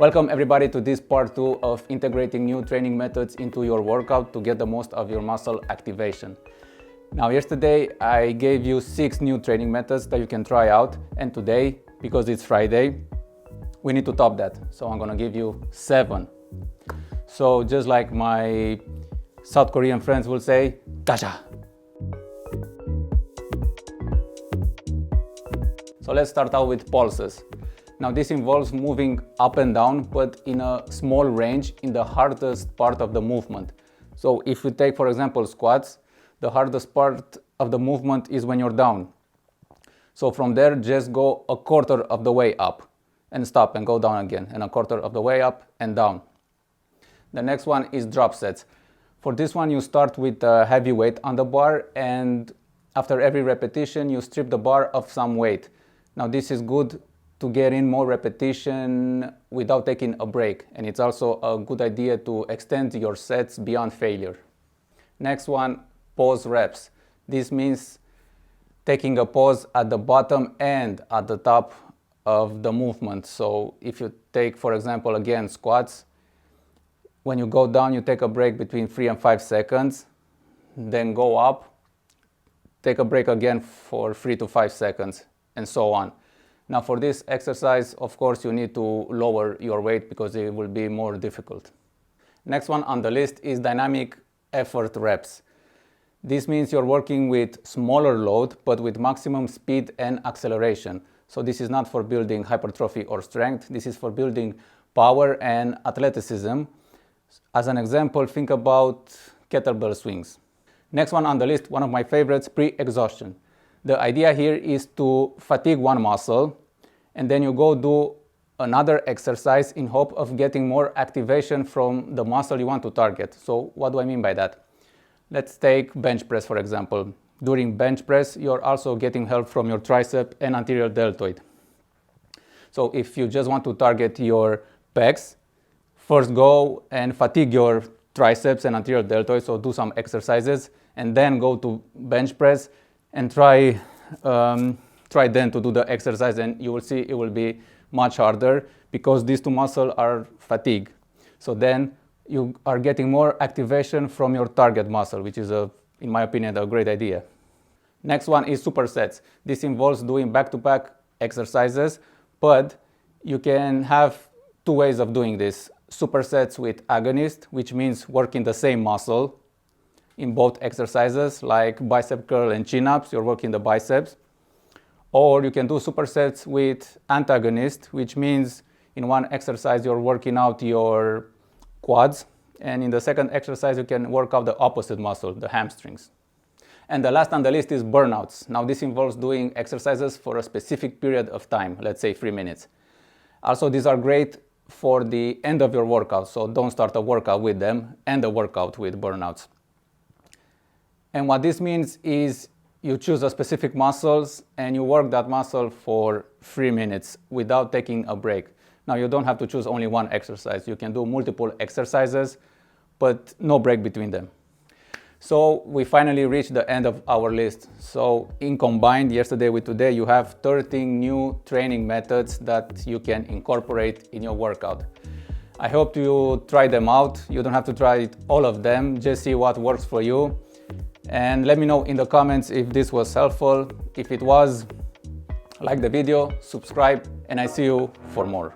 Welcome everybody to this part 2 of integrating new training methods into your workout to get the most of your muscle activation. Now yesterday I gave you 6 new training methods that you can try out, and today, because it's Friday, we need to top that. So I'm gonna give you 7. So just like my South Korean friends will say, gacha! So let's start out with pulses. Now this involves moving up and down, but in a small range in the hardest part of the movement. So if you take, for example, squats, the hardest part of the movement is when you're down. So from there, just go a quarter of the way up and stop and go down again, and a quarter of the way up and down. The next one is drop sets. For this one, you start with a heavy weight on the bar, and after every repetition, you strip the bar of some weight. Now this is good to get in more repetition without taking a break, and it's also a good idea to extend your sets beyond failure. Next one, pause reps. This means taking a pause at the bottom and at the top of the movement. So if you take, for example, again, squats, when you go down, you take a break between 3 and 5 seconds, then go up, take a break again for 3 to 5 seconds, and so on. Now for this exercise, of course, you need to lower your weight because it will be more difficult. Next one on the list is dynamic effort reps. This means you're working with smaller load, but with maximum speed and acceleration. So this is not for building hypertrophy or strength. This is for building power and athleticism. As an example, think about kettlebell swings. Next one on the list, one of my favorites, pre-exhaustion. The idea here is to fatigue one muscle, and then you go do another exercise in hope of getting more activation from the muscle you want to target. So what do I mean by that? Let's take bench press, for example. During bench press, you're also getting help from your tricep and anterior deltoid. So if you just want to target your pecs, first go and fatigue your triceps and anterior deltoid, so do some exercises, and then go to bench press and try then to do the exercise, and you will see it will be much harder because these two muscles are fatigued. So then you are getting more activation from your target muscle, which is, in my opinion, a great idea. Next one is supersets. This involves doing back-to-back exercises, but you can have 2 ways of doing this. Supersets with agonist, which means working the same muscle in both exercises, like bicep curl and chin-ups, you're working the biceps. Or you can do supersets with antagonist, which means in one exercise you're working out your quads, and in the second exercise you can work out the opposite muscle, the hamstrings. And the last on the list is burnouts. Now this involves doing exercises for a specific period of time, let's say 3 minutes. Also, these are great for the end of your workout, so don't start a workout with them, end the workout with burnouts. And what this means is you choose a specific muscles and you work that muscle for 3 minutes without taking a break. Now you don't have to choose only one exercise. You can do multiple exercises, but no break between them. So we finally reached the end of our list. So in combined, yesterday with today, you have 13 new training methods that you can incorporate in your workout. I hope you try them out. You don't have to try all of them, just see what works for you. And let me know in the comments if this was helpful. If it was, like the video, subscribe, and I see you for more.